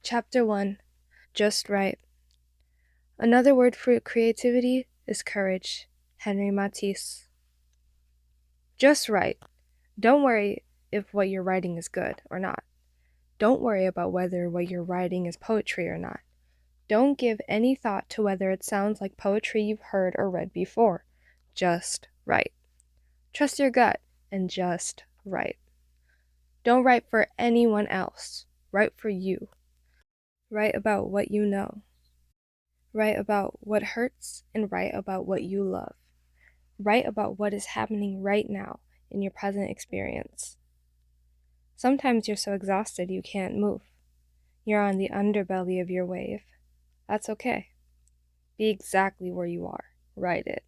Chapter 1. Just Right. Another word for creativity is courage. Henry Matisse. Just right. Don't worry if what you're writing is good or not. Don't worry about whether what you're writing is poetry or not. Don't give any thought to whether it sounds like poetry you've heard or read before. Just write. Trust your gut and just write. Don't write for anyone else. Write for you. Write about what you know. Write about what hurts and write about what you love. Write about what is happening right now in your present experience. Sometimes you're so exhausted you can't move. You're on the underbelly of your wave. That's okay. Be exactly where you are. Write it.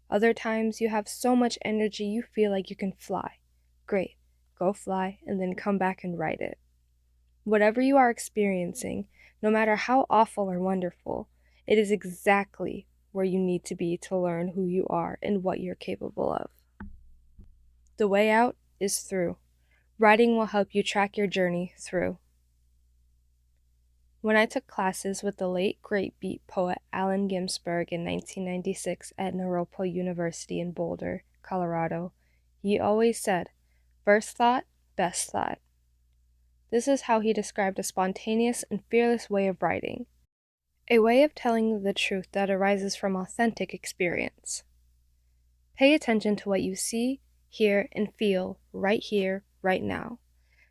Other times you have so much energy you feel like you can fly. Great. Go fly and then come back and write it. Whatever you are experiencing, no matter how awful or wonderful, it is exactly where you need to be to learn who you are and what you're capable of. The way out is through. Writing will help you track your journey through. When I took classes with the late great beat poet Allen Ginsberg in 1996 at Naropa University in Boulder, Colorado, he always said, "First thought, best thought." This is how he described a spontaneous and fearless way of writing, a way of telling the truth that arises from authentic experience. Pay attention to what you see, hear, and feel right here, right now.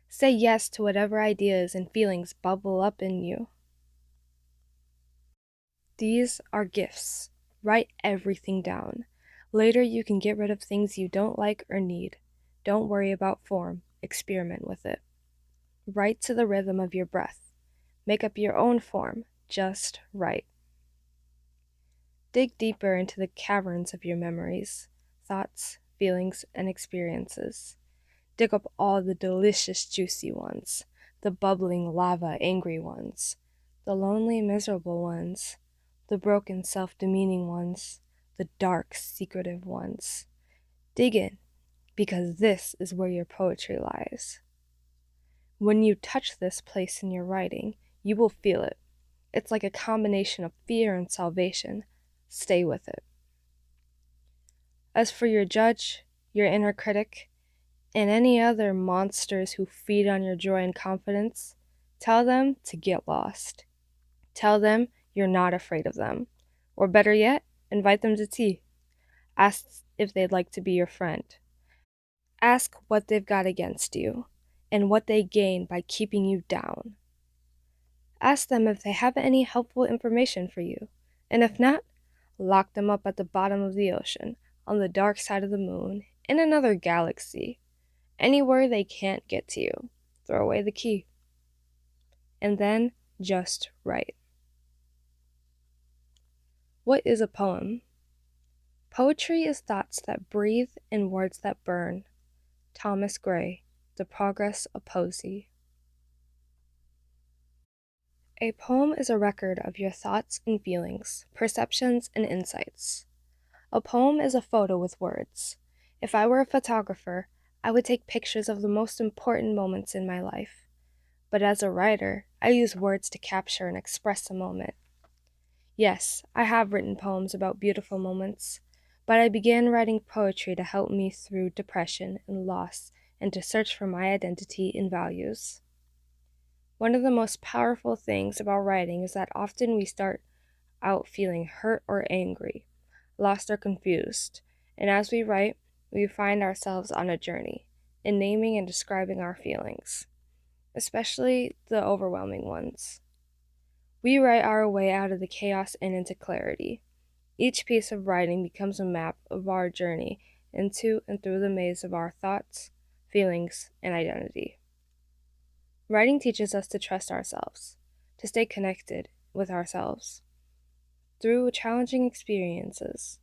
Say yes to whatever ideas and feelings bubble up in you. These are gifts. Write everything down. Later you can get rid of things you don't like or need. Don't worry about form. Experiment with it. Write to the rhythm of your breath. Make up your own form. Just write. Dig deeper into the caverns of your memories, thoughts, feelings, and experiences. Dig up all the delicious, juicy ones, the bubbling lava, angry ones, the lonely, miserable ones, the broken, self-demeaning ones, the dark, secretive ones. Dig in, because this is where your poetry lies. When you touch this place in your writing, you will feel it. It's like a combination of fear and salvation. Stay with it. As for your judge, your inner critic, and any other monsters who feed on your joy and confidence, tell them to get lost. Tell them you're not afraid of them. Or better yet, invite them to tea. Ask if they'd like to be your friend. Ask what they've got against you, and what they gain by keeping you down. Ask them if they have any helpful information for you, and if not, lock them up at the bottom of the ocean, on the dark side of the moon, in another galaxy, anywhere they can't get to you. Throw away the key. And then just write. What is a poem? Poetry is thoughts that breathe and words that burn. Thomas Gray, The Progress of Poesy. A poem is a record of your thoughts and feelings, perceptions and insights. A poem is a photo with words. If I were a photographer, I would take pictures of the most important moments in my life. But as a writer, I use words to capture and express a moment. Yes, I have written poems about beautiful moments, but I began writing poetry to help me through depression and loss and to search for my identity and values. One of the most powerful things about writing is that often we start out feeling hurt or angry, lost or confused, and as we write, we find ourselves on a journey in naming and describing our feelings, especially the overwhelming ones. We write our way out of the chaos and into clarity. Each piece of writing becomes a map of our journey into and through the maze of our thoughts, feelings, and identity. Writing teaches us to trust ourselves, to stay connected with ourselves through challenging experiences,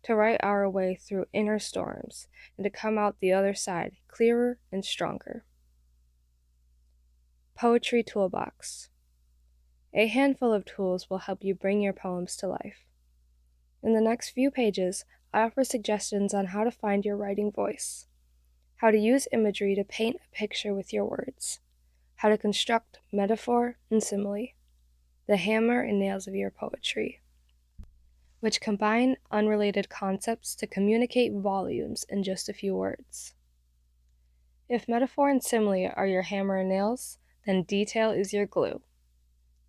to write our way through inner storms, and to come out the other side clearer and stronger. Poetry Toolbox. A handful of tools will help you bring your poems to life. In the next few pages, I offer suggestions on how to find your writing voice, how to use imagery to paint a picture with your words, how to construct metaphor and simile, the hammer and nails of your poetry, which combine unrelated concepts to communicate volumes in just a few words. If metaphor and simile are your hammer and nails, then detail is your glue.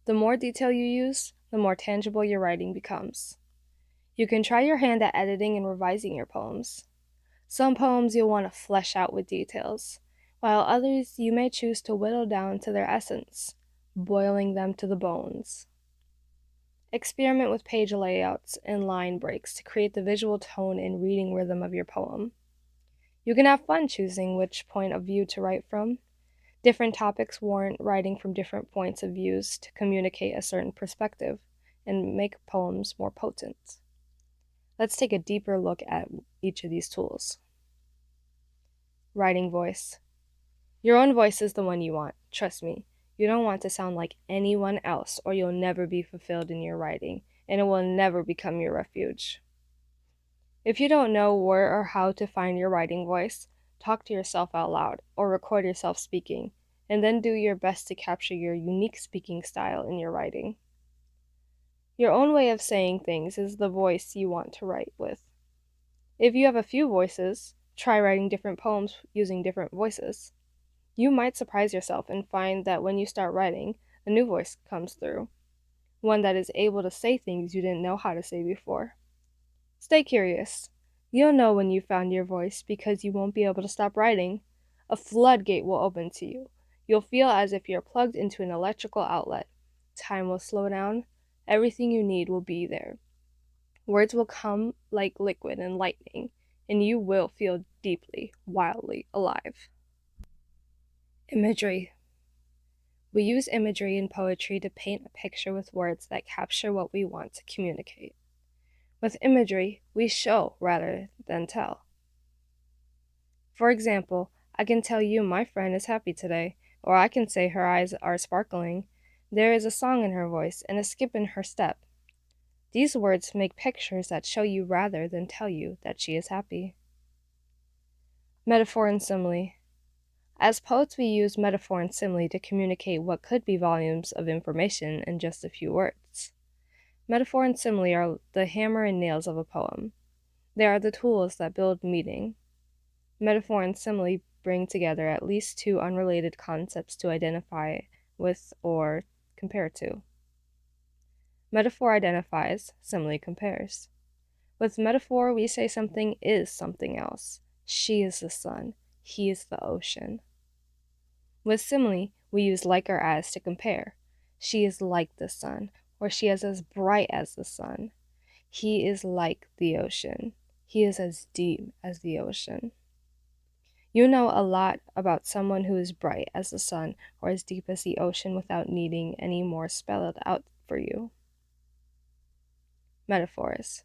The more detail you use, the more tangible your writing becomes. You can try your hand at editing and revising your poems. Some poems you'll want to flesh out with details, while others you may choose to whittle down to their essence, boiling them to the bones. Experiment with page layouts and line breaks to create the visual tone and reading rhythm of your poem. You can have fun choosing which point of view to write from. Different topics warrant writing from different points of views to communicate a certain perspective and make poems more potent. Let's take a deeper look at each of these tools. Writing voice. Your own voice is the one you want, trust me. You don't want to sound like anyone else, or you'll never be fulfilled in your writing, and it will never become your refuge. If you don't know where or how to find your writing voice, talk to yourself out loud, or record yourself speaking, and then do your best to capture your unique speaking style in your writing. Your own way of saying things is the voice you want to write with. If you have a few voices, try writing different poems using different voices. You might surprise yourself and find that when you start writing, a new voice comes through, one that is able to say things you didn't know how to say before. Stay curious. You'll know when you found your voice because you won't be able to stop writing. A floodgate will open to you. You'll feel as if you're plugged into an electrical outlet. Time will slow down. Everything you need will be there. Words will come like liquid and lightning, and you will feel deeply, wildly alive. Imagery. We use imagery in poetry to paint a picture with words that capture what we want to communicate. With imagery, we show rather than tell. For example, I can tell you my friend is happy today, or I can say her eyes are sparkling. There is a song in her voice and a skip in her step. These words make pictures that show you rather than tell you that she is happy. Metaphor and simile. As poets, we use metaphor and simile to communicate what could be volumes of information in just a few words. Metaphor and simile are the hammer and nails of a poem. They are the tools that build meaning. Metaphor and simile bring together at least two unrelated concepts to identify with or compare to. Metaphor identifies, simile compares. With metaphor, we say something is something else. She is the sun, he is the ocean. With simile, we use like or as to compare. She is like the sun, or she is as bright as the sun. He is like the ocean. He is as deep as the ocean. You know a lot about someone who is bright as the sun or as deep as the ocean without needing any more spelled out for you. Metaphors.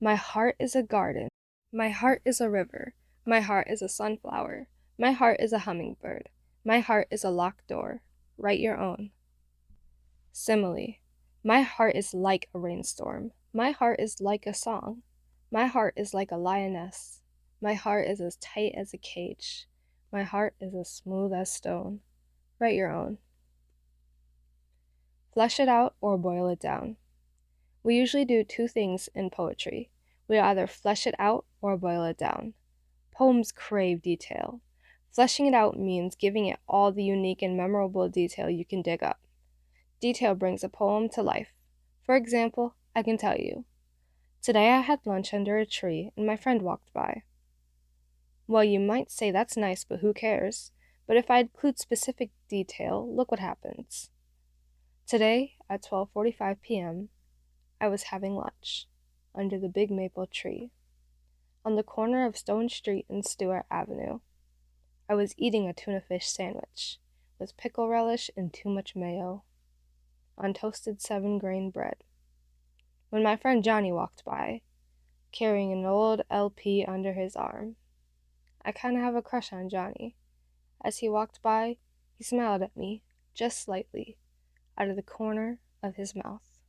My heart is a garden. My heart is a river. My heart is a sunflower. My heart is a hummingbird. My heart is a locked door. Write your own. Simile. My heart is like a rainstorm. My heart is like a song. My heart is like a lioness. My heart is as tight as a cage. My heart is as smooth as stone. Write your own. Flesh it out or boil it down. We usually do two things in poetry. We either flesh it out or boil it down. Poems crave detail. Fleshing it out means giving it all the unique and memorable detail you can dig up. Detail brings a poem to life. For example, I can tell you, today I had lunch under a tree and my friend walked by. Well, you might say that's nice, but who cares? But if I include specific detail, look what happens. Today, at 12:45 p.m., I was having lunch under the big maple tree on the corner of Stone Street and Stewart Avenue. I was eating a tuna fish sandwich with pickle relish and too much mayo on toasted 7-grain bread, when my friend Johnny walked by, carrying an old LP under his arm. I kind of have a crush on Johnny. As he walked by, he smiled at me, just slightly, out of the corner of his mouth.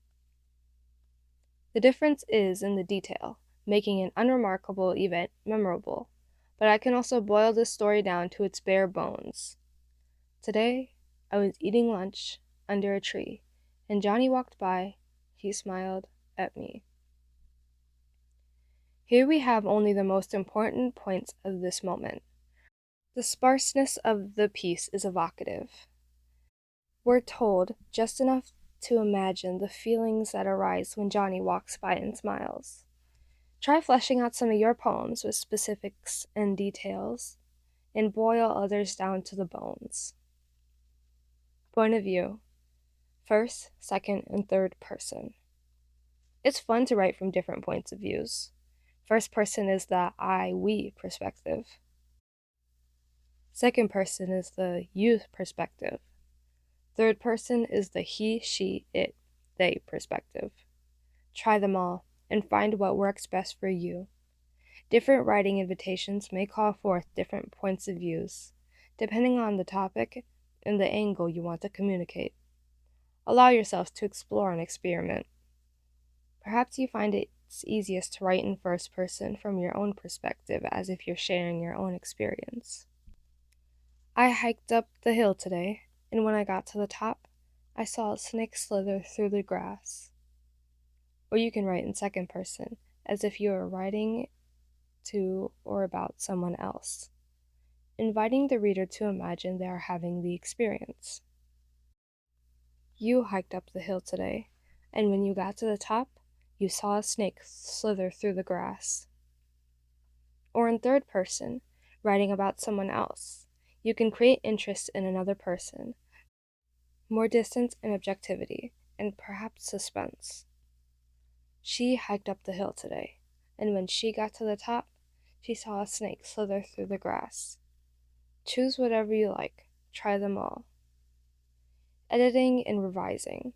The difference is in the detail, making an unremarkable event memorable, but I can also boil this story down to its bare bones. Today, I was eating lunch under a tree, and Johnny walked by. He smiled at me. Here we have only the most important points of this moment. The sparseness of the piece is evocative. We're told just enough to imagine the feelings that arise when Johnny walks by and smiles. Try fleshing out some of your poems with specifics and details, and boil others down to the bones. Point of view: first, second, and third person. It's fun to write from different points of views. First person is the I-we perspective. Second person is the you perspective. Third person is the he, she, it, they perspective. Try them all and find what works best for you. Different writing invitations may call forth different points of views, depending on the topic and the angle you want to communicate. Allow yourselves to explore and experiment. Perhaps you find it's easiest to write in first person from your own perspective, as if you're sharing your own experience. I hiked up the hill today, and when I got to the top, I saw a snake slither through the grass. Or you can write in second person, as if you are writing to or about someone else, inviting the reader to imagine they are having the experience. You hiked up the hill today, and when you got to the top, you saw a snake slither through the grass. Or in third person, writing about someone else, you can create interest in another person, more distance and objectivity, and perhaps suspense. She hiked up the hill today, and when she got to the top, she saw a snake slither through the grass. Choose whatever you like. Try them all. Editing and revising.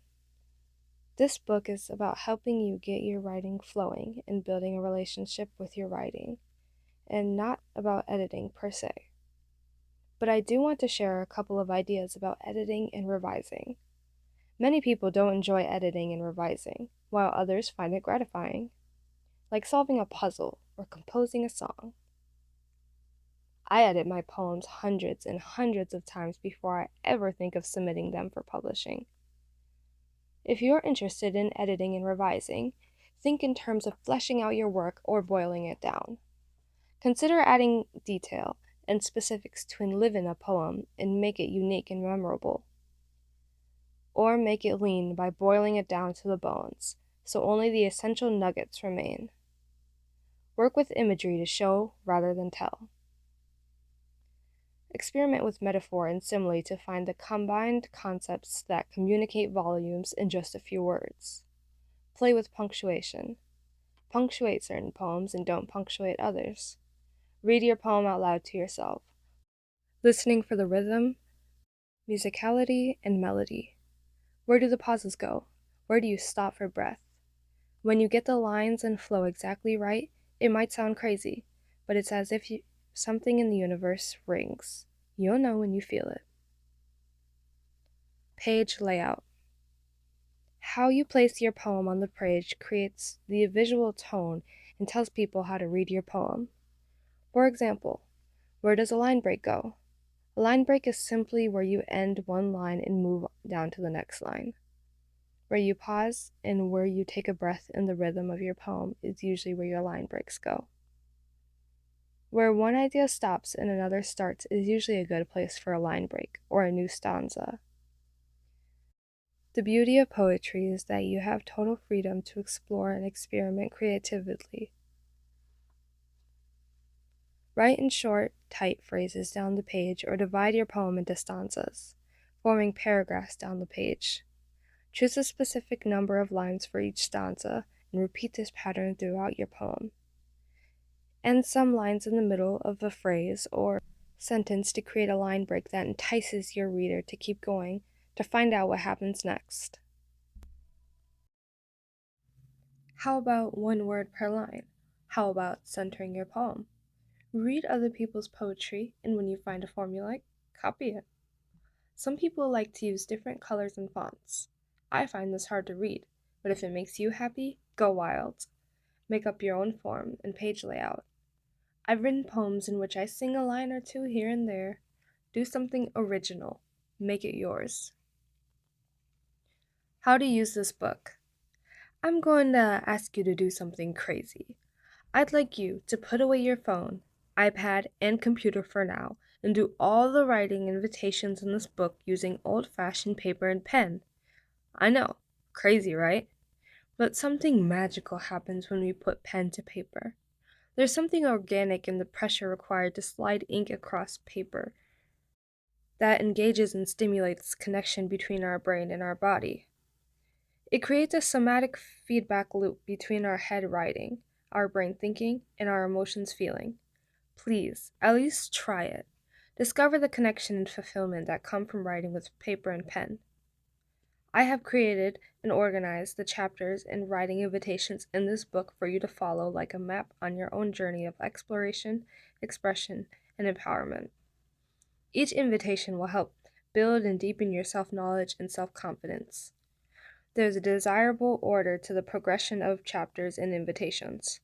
This book is about helping you get your writing flowing and building a relationship with your writing, and not about editing per se. But I do want to share a couple of ideas about editing and revising. Many people don't enjoy editing and revising, while others find it gratifying, like solving a puzzle or composing a song. I edit my poems hundreds and hundreds of times before I ever think of submitting them for publishing. If you're interested in editing and revising, think in terms of fleshing out your work or boiling it down. Consider adding detail and specifics to enliven a poem and make it unique and memorable. Or make it lean by boiling it down to the bones, so only the essential nuggets remain. Work with imagery to show rather than tell. Experiment with metaphor and simile to find the combined concepts that communicate volumes in just a few words. Play with punctuation. Punctuate certain poems and don't punctuate others. Read your poem out loud to yourself, listening for the rhythm, musicality, and melody. Where do the pauses go? Where do you stop for breath? When you get the lines and flow exactly right, it might sound crazy, but it's as if something in the universe rings. You'll know when you feel it. Page layout. How you place your poem on the page creates the visual tone and tells people how to read your poem. For example, where does a line break go? A line break is simply where you end one line and move down to the next line. Where you pause and where you take a breath in the rhythm of your poem is usually where your line breaks go. Where one idea stops and another starts is usually a good place for a line break or a new stanza. The beauty of poetry is that you have total freedom to explore and experiment creatively. Write in short, tight phrases down the page or divide your poem into stanzas, forming paragraphs down the page. Choose a specific number of lines for each stanza and repeat this pattern throughout your poem. End some lines in the middle of a phrase or sentence to create a line break that entices your reader to keep going to find out what happens next. How about one word per line? How about centering your poem? Read other people's poetry, and when you find a form you like, copy it. Some people like to use different colors and fonts. I find this hard to read, but if it makes you happy, go wild. Make up your own form and page layout. I've written poems in which I sing a line or two here and there. Do something original. make it yours. How to use this book. I'm going to ask you to do something crazy. I'd like you to put away your phone, iPad, and computer for now and do all the writing invitations in this book using old-fashioned paper and pen. I know, crazy, right? But something magical happens when we put pen to paper. There's something organic in the pressure required to slide ink across paper that engages and stimulates connection between our brain and our body. It creates a somatic feedback loop between our head writing, our brain thinking, and our emotions feeling. Please, at least try it. Discover the connection and fulfillment that come from writing with paper and pen. I have created and organized the chapters and writing invitations in this book for you to follow like a map on your own journey of exploration, expression, and empowerment. Each invitation will help build and deepen your self-knowledge and self-confidence. There's a desirable order to the progression of chapters and invitations.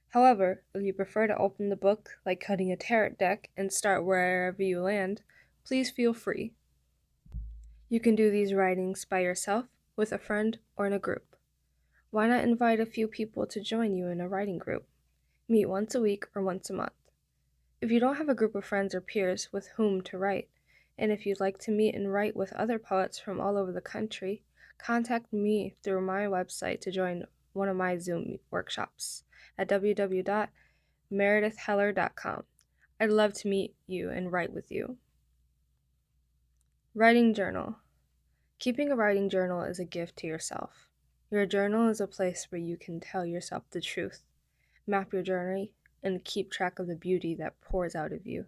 However, if you prefer to open the book like cutting a tarot deck and start wherever you land, please feel free. You can do these writings by yourself, with a friend, or in a group. Why not invite a few people to join you in a writing group? Meet once a week or once a month. If you don't have a group of friends or peers with whom to write, and if you'd like to meet and write with other poets from all over the country, contact me through my website to join one of my Zoom workshops at www.meredithheller.com. I'd love to meet you and write with you. Writing journal. Keeping a writing journal is a gift to yourself. Your journal is a place where you can tell yourself the truth, map your journey, and keep track of the beauty that pours out of you.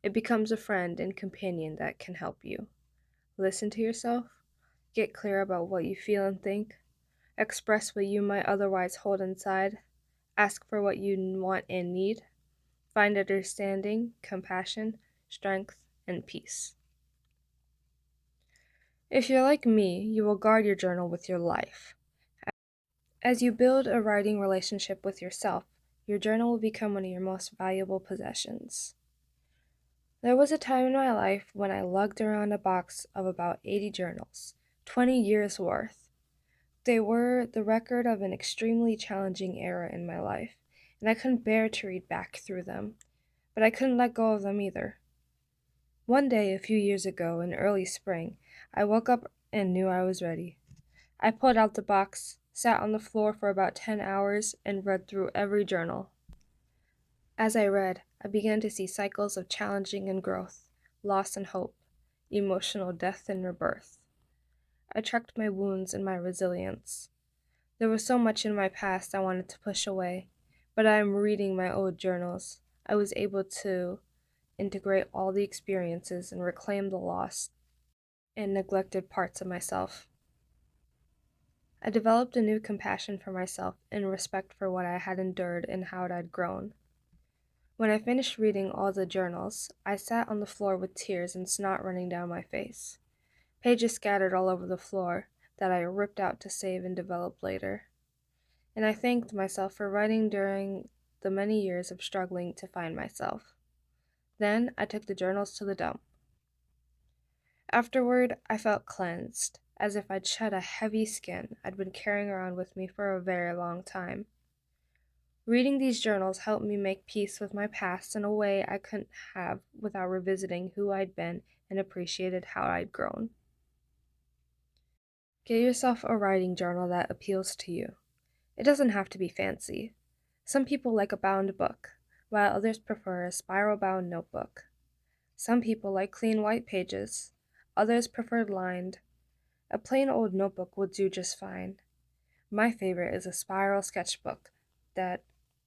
It becomes a friend and companion that can help you. Listen to yourself, get clear about what you feel and think, express what you might otherwise hold inside, ask for what you want and need, find understanding, compassion, strength, and peace. If you're like me, you will guard your journal with your life. As you build a writing relationship with yourself, your journal will become one of your most valuable possessions. There was a time in my life when I lugged around a box of about 80 journals, 20 years worth. They were the record of an extremely challenging era in my life, and I couldn't bear to read back through them, but I couldn't let go of them either. One day, a few years ago, in early spring, I woke up and knew I was ready. I pulled out the box, sat on the floor for about 10 hours, and read through every journal. As I read, I began to see cycles of challenging and growth, loss and hope, emotional death and rebirth. I tracked my wounds and my resilience. There was so much in my past I wanted to push away, but I am reading my old journals. I was able to integrate all the experiences and reclaim the lost and neglected parts of myself. I developed a new compassion for myself and respect for what I had endured and how I'd grown. When I finished reading all the journals, I sat on the floor with tears and snot running down my face. Pages scattered all over the floor that I ripped out to save and develop later. And I thanked myself for writing during the many years of struggling to find myself. Then I took the journals to the dump. Afterward, I felt cleansed, as if I'd shed a heavy skin I'd been carrying around with me for a very long time. Reading these journals helped me make peace with my past in a way I couldn't have without revisiting who I'd been and appreciated how I'd grown. Get yourself a writing journal that appeals to you. It doesn't have to be fancy. Some people like a bound book, while others prefer a spiral-bound notebook. Some people like clean white pages. Others prefer lined. A plain old notebook will do just fine. My favorite is a spiral sketchbook that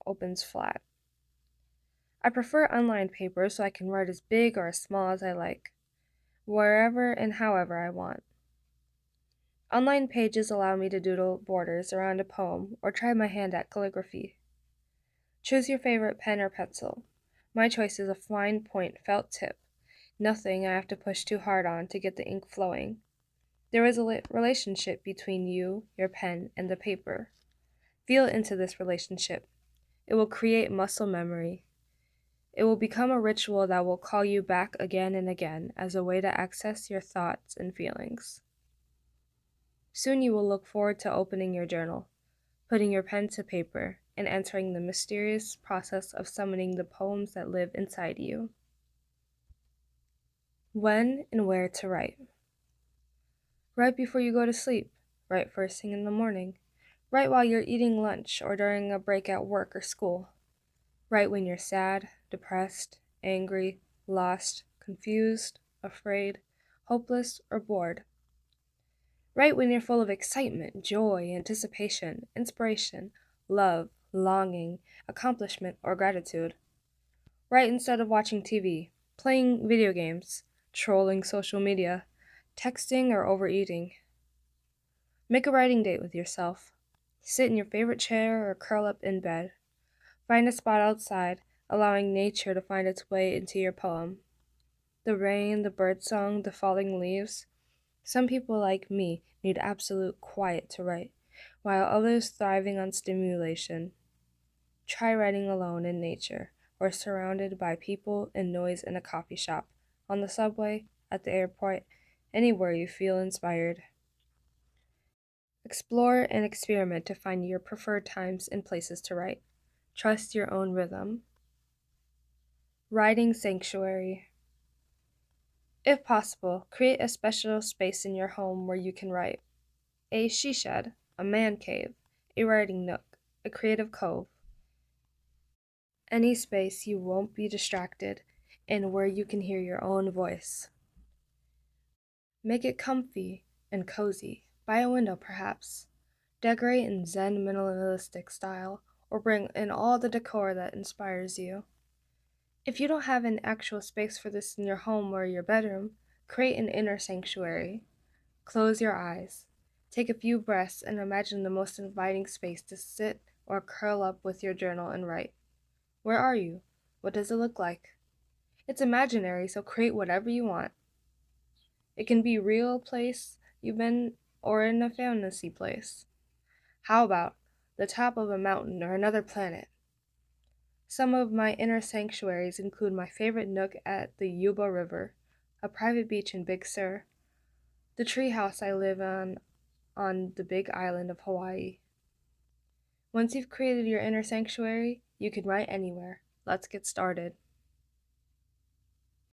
opens flat. I prefer unlined paper so I can write as big or as small as I like, wherever and however I want. Unlined pages allow me to doodle borders around a poem or try my hand at calligraphy. Choose your favorite pen or pencil. My choice is a fine point felt tip, nothing I have to push too hard on to get the ink flowing. There is a relationship between you, your pen, and the paper. Feel into this relationship. It will create muscle memory. It will become a ritual that will call you back again and again as a way to access your thoughts and feelings. Soon you will look forward to opening your journal, putting your pen to paper, and entering the mysterious process of summoning the poems that live inside you. When and where to write. Right before you go to sleep, write first thing in the morning, write while you're eating lunch or during a break at work or school. Write when you're sad, depressed, angry, lost, confused, afraid, hopeless, or bored. Write when you're full of excitement, joy, anticipation, inspiration, love, longing, accomplishment, or gratitude. Write instead of watching TV, playing video games, trolling social media, texting, or overeating. Make a writing date with yourself. Sit in your favorite chair or curl up in bed. Find a spot outside, allowing nature to find its way into your poem. The rain, the birdsong, the falling leaves. Some people, like me, need absolute quiet to write, while others thriving on stimulation. Try writing alone in nature, or surrounded by people and noise in a coffee shop, on the subway, at the airport, anywhere you feel inspired. Explore and experiment to find your preferred times and places to write. Trust your own rhythm. Writing sanctuary. If possible, create a special space in your home where you can write. A she shed, a man cave, a writing nook, a creative cove. Any space you won't be distracted and where you can hear your own voice. Make it comfy and cozy, by a window perhaps. Decorate in Zen minimalistic style, or bring in all the decor that inspires you. If you don't have an actual space for this in your home or your bedroom, create an inner sanctuary. Close your eyes. Take a few breaths and imagine the most inviting space to sit or curl up with your journal and write. Where are you? What does it look like? It's imaginary, so create whatever you want. It can be a real place you've been or in a fantasy place. How about the top of a mountain or another planet? Some of my inner sanctuaries include my favorite nook at the Yuba River, a private beach in Big Sur, the treehouse I live on the big island of Hawaii. Once you've created your inner sanctuary, you can write anywhere. Let's get started.